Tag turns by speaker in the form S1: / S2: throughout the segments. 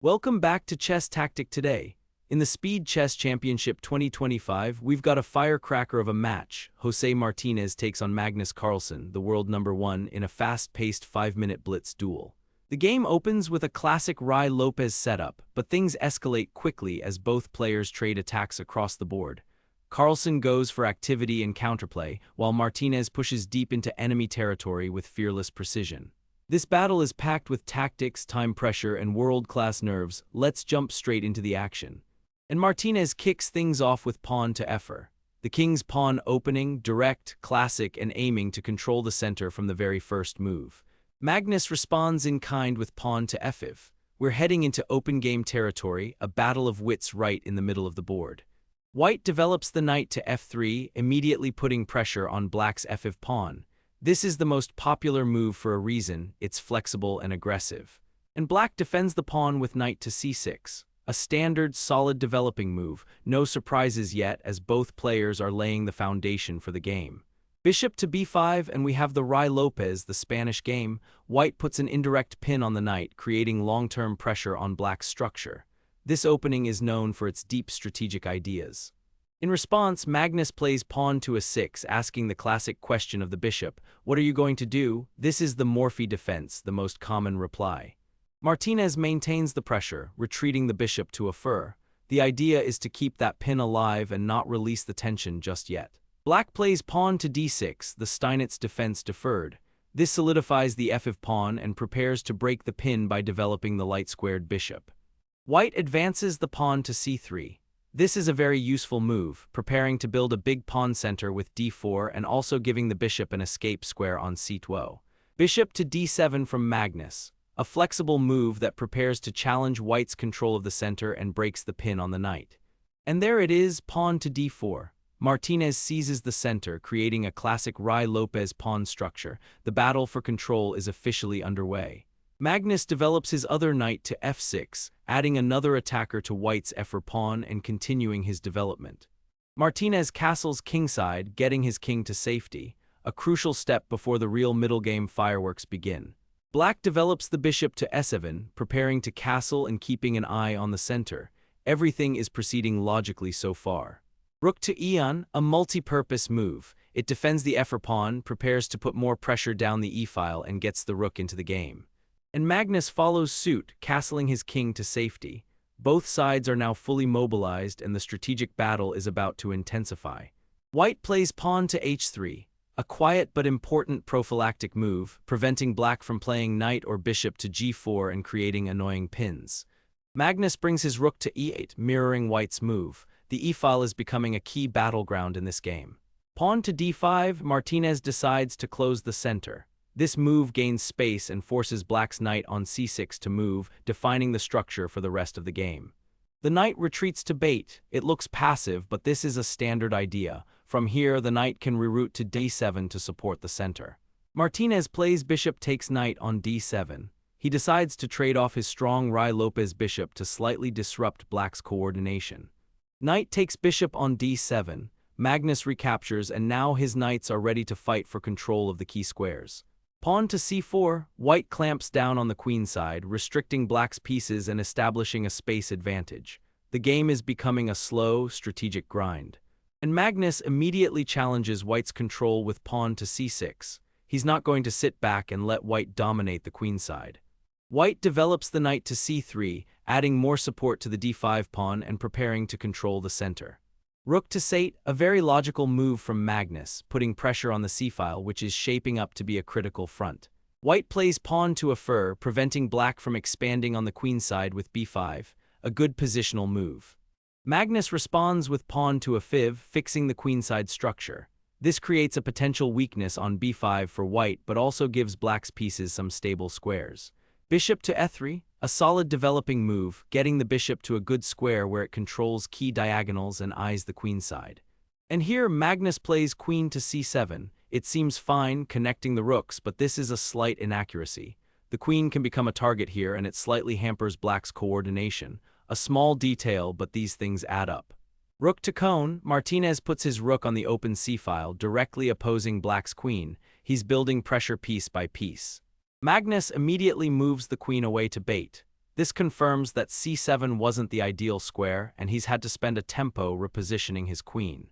S1: Welcome back to Chess Tactic Today. In the Speed Chess Championship 2025, we've got a firecracker of a match. Jose Martinez takes on Magnus Carlsen, the world #1, in a fast-paced 5-minute blitz duel. The game opens with a classic Ruy Lopez setup, but things escalate quickly as both players trade attacks across the board. Carlsen goes for activity and counterplay, while Martinez pushes deep into enemy territory with fearless precision. This battle is packed with tactics, time pressure, and world-class nerves. Let's jump straight into the action. And Martinez kicks things off with pawn to f4. The king's pawn opening, direct, classic, and aiming to control the center from the very first move. Magnus responds in kind with pawn to f5. We're heading into open game territory, a battle of wits right in the middle of the board. White develops the knight to f3, immediately putting pressure on black's f5 pawn. This is the most popular move for a reason. It's flexible and aggressive. And black defends the pawn with knight to c6. A standard, solid developing move. No surprises yet, as both players are laying the foundation for the game. Bishop to b5, and we have the Ruy Lopez, the Spanish game. White puts an indirect pin on the knight, creating long-term pressure on black's structure. This opening is known for its deep strategic ideas. In response, Magnus plays pawn to a6, asking the classic question of the bishop, "What are you going to do?" This is the Morphy defense, the most common reply. Martinez maintains the pressure, retreating the bishop to a4. The idea is to keep that pin alive and not release the tension just yet. Black plays pawn to d6, the Steinitz defense deferred. This solidifies the f5 pawn and prepares to break the pin by developing the light-squared bishop. White advances the pawn to c3. This is a very useful move, preparing to build a big pawn center with d4 and also giving the bishop an escape square on c2. Bishop to d7 from Magnus, a flexible move that prepares to challenge White's control of the center and breaks the pin on the knight. And there it is, pawn to d4. Martinez seizes the center, creating a classic Ruy Lopez pawn structure. The battle for control is officially underway. Magnus develops his other knight to f6, adding another attacker to White's f4 pawn and continuing his development. Martinez castles kingside, getting his king to safety, a crucial step before the real middle game fireworks begin. Black develops the bishop to e7, preparing to castle and keeping an eye on the center. Everything is proceeding logically so far. Rook to e1, a multi-purpose move. It defends the f4 pawn, prepares to put more pressure down the e-file, and gets the rook into the game. And Magnus follows suit, castling his king to safety. Both sides are now fully mobilized and the strategic battle is about to intensify. White plays pawn to h3, a quiet but important prophylactic move, preventing black from playing knight or bishop to g4 and creating annoying pins. Magnus brings his rook to e8, mirroring White's move. The e-file is becoming a key battleground in this game. Pawn to d5, Martinez decides to close the center. This move gains space and forces black's knight on c6 to move, defining the structure for the rest of the game. The knight retreats to bait. It looks passive, but this is a standard idea. From here, the knight can reroute to d7 to support the center. Martinez plays bishop takes knight on d7. He decides to trade off his strong Ruy Lopez bishop to slightly disrupt black's coordination. Knight takes bishop on d7. Magnus recaptures, and now his knights are ready to fight for control of the key squares. Pawn to c4, White clamps down on the queen side, restricting black's pieces and establishing a space advantage. The game is becoming a slow, strategic grind. And Magnus immediately challenges White's control with pawn to c6. He's not going to sit back and let White dominate the queen side. White develops the knight to c3, adding more support to the d5 pawn and preparing to control the center. Rook to c8, a very logical move from Magnus, putting pressure on the c-file, which is shaping up to be a critical front. White plays pawn to a4, preventing black from expanding on the queen side with b5, a good positional move. Magnus responds with pawn to a5, fixing the queenside structure. This creates a potential weakness on b5 for White, but also gives black's pieces some stable squares. Bishop to e3, a solid developing move, getting the bishop to a good square where it controls key diagonals and eyes the queenside. And here Magnus plays queen to c7. It seems fine, connecting the rooks, but this is a slight inaccuracy. The queen can become a target here, and it slightly hampers black's coordination. A small detail, but these things add up. Rook to cone, Martinez puts his rook on the open c-file, directly opposing black's queen. He's building pressure piece by piece. Magnus immediately moves the queen away to bait. This confirms that c7 wasn't the ideal square, and he's had to spend a tempo repositioning his queen.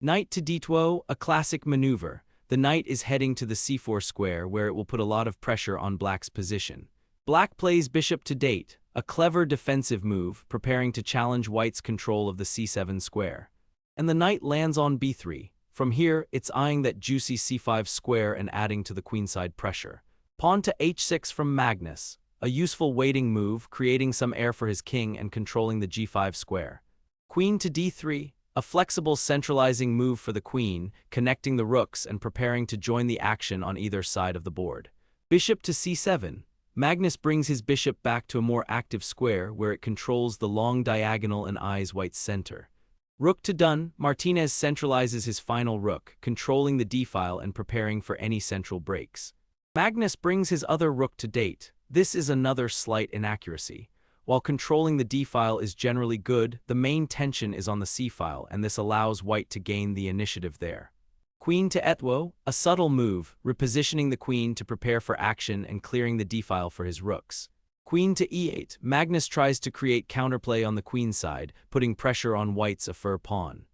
S1: Knight to d2, a classic maneuver. The knight is heading to the c4 square, where it will put a lot of pressure on black's position. Black plays bishop to date, a clever defensive move, preparing to challenge white's control of the c7 square. And the knight lands on b3. From here, it's eyeing that juicy c5 square and adding to the queenside pressure. Pawn to h6 from Magnus, a useful waiting move, creating some air for his king and controlling the g5 square. Queen to d3, a flexible centralizing move for the queen, connecting the rooks and preparing to join the action on either side of the board. Bishop to c7. Magnus brings his bishop back to a more active square where it controls the long diagonal and eyes white's center. Rook to done, Martinez centralizes his final rook, controlling the d-file and preparing for any central breaks. Magnus brings his other rook to date. This is another slight inaccuracy. While controlling the d-file is generally good, the main tension is on the c-file, and this allows white to gain the initiative there. Queen to e2, a subtle move, repositioning the queen to prepare for action and clearing the d-file for his rooks. Queen to e8, Magnus tries to create counterplay on the queen side, putting pressure on white's a-fur pawn.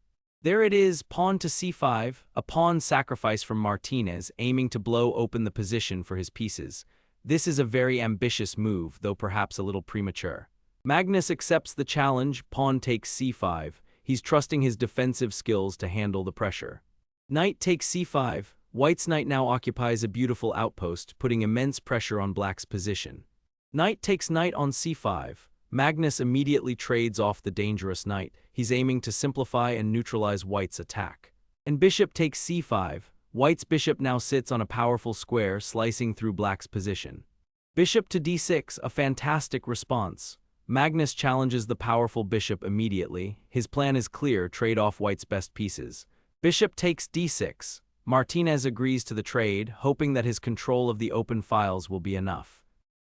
S1: There it is, pawn to c5, a pawn sacrifice from Martinez, aiming to blow open the position for his pieces. This is a very ambitious move, though perhaps a little premature. Magnus accepts the challenge, pawn takes c5. He's trusting his defensive skills to handle the pressure. Knight takes c5. White's knight now occupies a beautiful outpost, putting immense pressure on black's position. Knight takes knight on c5. Magnus immediately trades off the dangerous knight. He's aiming to simplify and neutralize white's attack. And bishop takes c5. White's bishop now sits on a powerful square, slicing through black's position. Bishop to d6, a fantastic response. Magnus challenges the powerful bishop immediately. His plan is clear, trade off white's best pieces. Bishop takes d6. Martinez agrees to the trade, hoping that his control of the open files will be enough.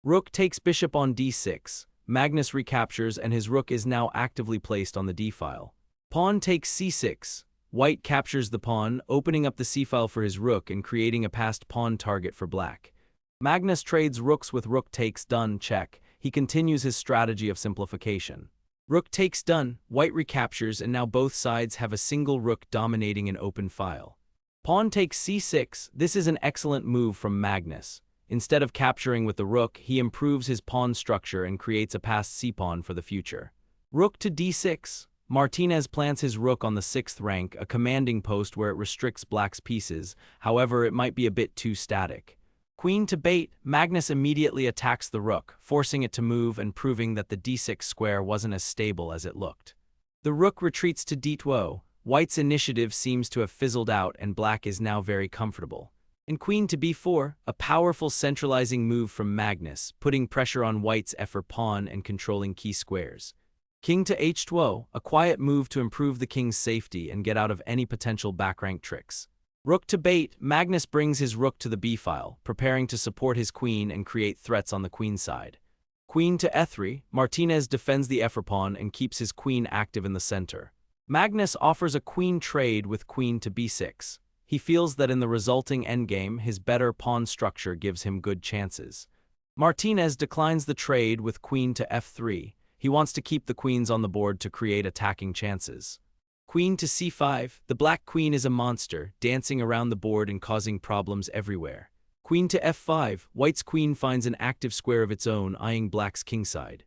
S1: Rook takes bishop on d6. Magnus recaptures, and his rook is now actively placed on the d-file. Pawn takes c6. White captures the pawn, opening up the c-file for his rook and creating a passed pawn target for black. Magnus trades rooks with rook takes done, check. He continues his strategy of simplification. Rook takes done, white recaptures, and now both sides have a single rook dominating an open file. Pawn takes c6. This is an excellent move from Magnus. Instead of capturing with the rook, he improves his pawn structure and creates a passed c-pawn for the future. Rook to d6. Martinez plants his rook on the 6th rank, a commanding post where it restricts black's pieces. However, it might be a bit too static. Queen to bait. Magnus immediately attacks the rook, forcing it to move and proving that the d6 square wasn't as stable as it looked. The rook retreats to d2. White's initiative seems to have fizzled out, and black is now very comfortable. And queen to b4, a powerful centralizing move from Magnus, putting pressure on white's f4 pawn and controlling key squares. King to h2, a quiet move to improve the king's safety and get out of any potential backrank tricks. Rook to bait. Magnus brings his rook to the b-file, preparing to support his queen and create threats on the queen side. Queen to e3, Martinez defends the f4 pawn and keeps his queen active in the center. Magnus offers a queen trade with queen to b6. He feels that in the resulting endgame, his better pawn structure gives him good chances. Martinez declines the trade with queen to f3. He wants to keep the queens on the board to create attacking chances. Queen to c5. The black queen is a monster, dancing around the board and causing problems everywhere. Queen to f5. White's queen finds an active square of its own, eyeing black's kingside.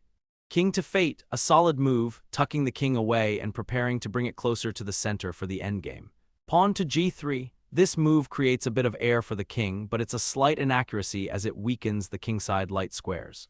S1: King to fate, a solid move, tucking the king away and preparing to bring it closer to the center for the endgame. Pawn to g3. This move creates a bit of air for the king, but it's a slight inaccuracy as it weakens the kingside light squares.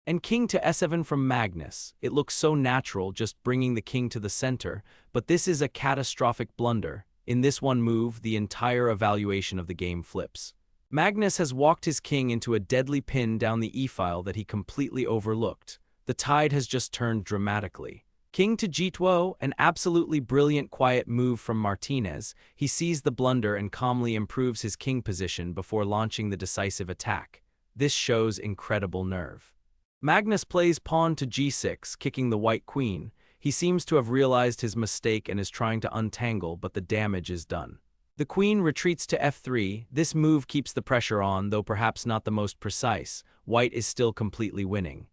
S1: And king to e7 from Magnus. It looks so natural, just bringing the king to the center, but this is a catastrophic blunder. In this one move, the entire evaluation of the game flips. Magnus has walked his king into a deadly pin down the e-file that he completely overlooked. The tide has just turned dramatically. King to g2, an absolutely brilliant quiet move from Martinez. He sees the blunder and calmly improves his king position before launching the decisive attack. This shows incredible nerve. Magnus plays pawn to g6, kicking the white queen. He seems to have realized his mistake and is trying to untangle, but the damage is done. The queen retreats to f3. This move keeps the pressure on, though perhaps not the most precise. White is still completely winning.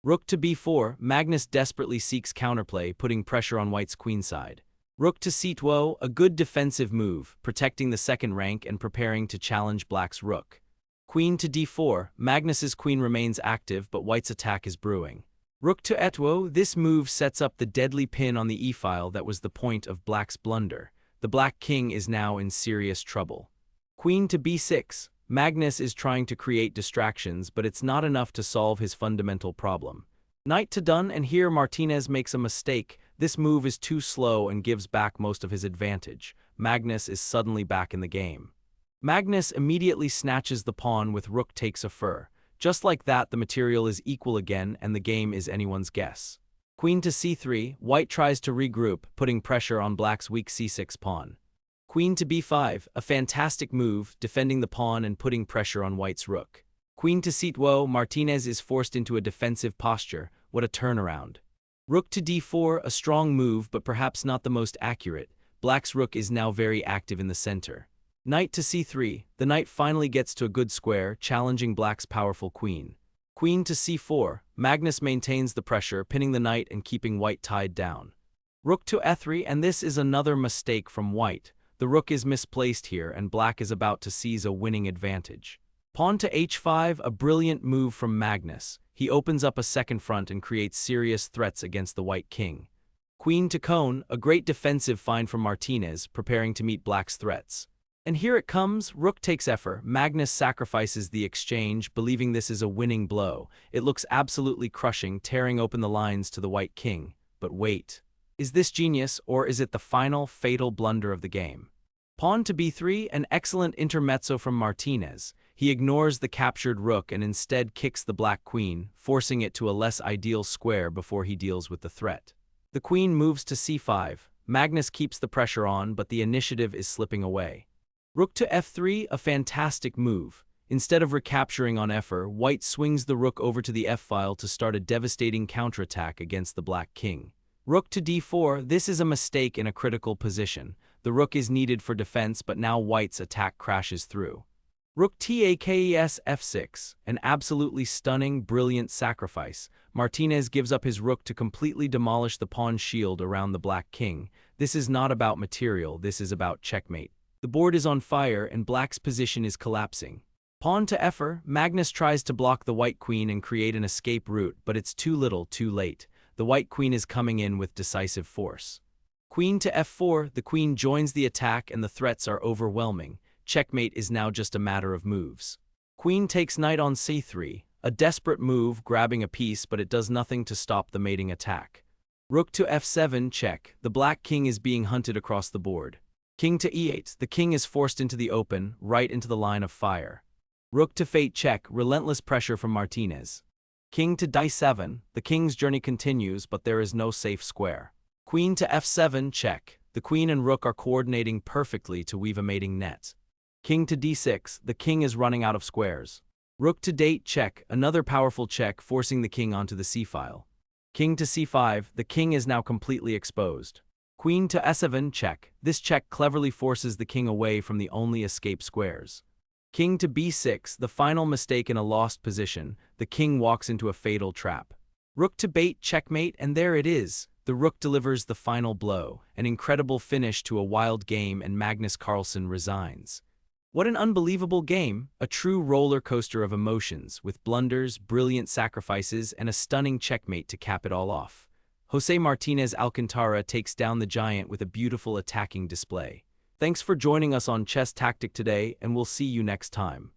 S1: Rook to b4, Magnus desperately seeks counterplay, putting pressure on white's queenside. Rook to c2, a good defensive move, protecting the second rank and preparing to challenge black's rook. Queen to d4, Magnus's queen remains active but white's attack is brewing. Rook to e2, this move sets up the deadly pin on the e-file that was the point of black's blunder. The black king is now in serious trouble. Queen to b6, Magnus is trying to create distractions, but it's not enough to solve his fundamental problem. Knight to done, and here Martinez makes a mistake. This move is too slow and gives back most of his advantage. Magnus is suddenly back in the game. Magnus immediately snatches the pawn with rook takes a fur. Just like that, the material is equal again and the game is anyone's guess. Queen to c3, white tries to regroup, putting pressure on black's weak c6 pawn. Queen to b5, a fantastic move, defending the pawn and putting pressure on white's rook. Queen to c2, Martinez is forced into a defensive posture. What a turnaround. Rook to d4, a strong move but perhaps not the most accurate. Black's rook is now very active in the center. Knight to c3, the knight finally gets to a good square, challenging black's powerful queen. Queen to c4, Magnus maintains the pressure, pinning the knight and keeping white tied down. Rook to e3, and this is another mistake from white. The rook is misplaced here and black is about to seize a winning advantage. Pawn to h5, a brilliant move from Magnus. He opens up a second front and creates serious threats against the white king. Queen to cone, a great defensive find from Martinez, preparing to meet black's threats. And here it comes, rook takes f4. Magnus sacrifices the exchange, believing this is a winning blow. It looks absolutely crushing, tearing open the lines to the white king. But wait. Is this genius, or is it the final, fatal blunder of the game? Pawn to b3, an excellent intermezzo from Martinez. He ignores the captured rook and instead kicks the black queen, forcing it to a less ideal square before he deals with the threat. The queen moves to c5. Magnus keeps the pressure on, but the initiative is slipping away. Rook to f3, a fantastic move. Instead of recapturing on f4, white swings the rook over to the f-file to start a devastating counterattack against the black king. Rook to d4, this is a mistake in a critical position. The rook is needed for defense, but now white's attack crashes through. Rook takes f6, an absolutely stunning, brilliant sacrifice. Martinez gives up his rook to completely demolish the pawn shield around the black king. This is not about material, this is about checkmate. The board is on fire and black's position is collapsing. Pawn to f4, Magnus tries to block the white queen and create an escape route, but it's too little, too late. The white queen is coming in with decisive force. Queen to f4, the queen joins the attack and the threats are overwhelming. Checkmate is now just a matter of moves. Queen takes knight on c3, a desperate move, grabbing a piece, but it does nothing to stop the mating attack. Rook to f7, check. The black king is being hunted across the board. King to e8, the king is forced into the open, right into the line of fire. Rook to fate check, relentless pressure from Martinez. King to d7, the king's journey continues, but there is no safe square. Queen to f7 check, the queen and rook are coordinating perfectly to weave a mating net. King to d6, the king is running out of squares. Rook to d8 check, another powerful check forcing the king onto the c-file. King to c5, the king is now completely exposed. Queen to s7 check, this check cleverly forces the king away from the only escape squares. King to b6, the final mistake in a lost position, the king walks into a fatal trap. Rook to bait checkmate, and there it is. The rook delivers the final blow, an incredible finish to a wild game, and Magnus Carlsen resigns. What an unbelievable game, a true roller coaster of emotions, with blunders, brilliant sacrifices, and a stunning checkmate to cap it all off. Jose Martinez Alcantara takes down the giant with a beautiful attacking display. Thanks for joining us on Chess Tactic today, and we'll see you next time.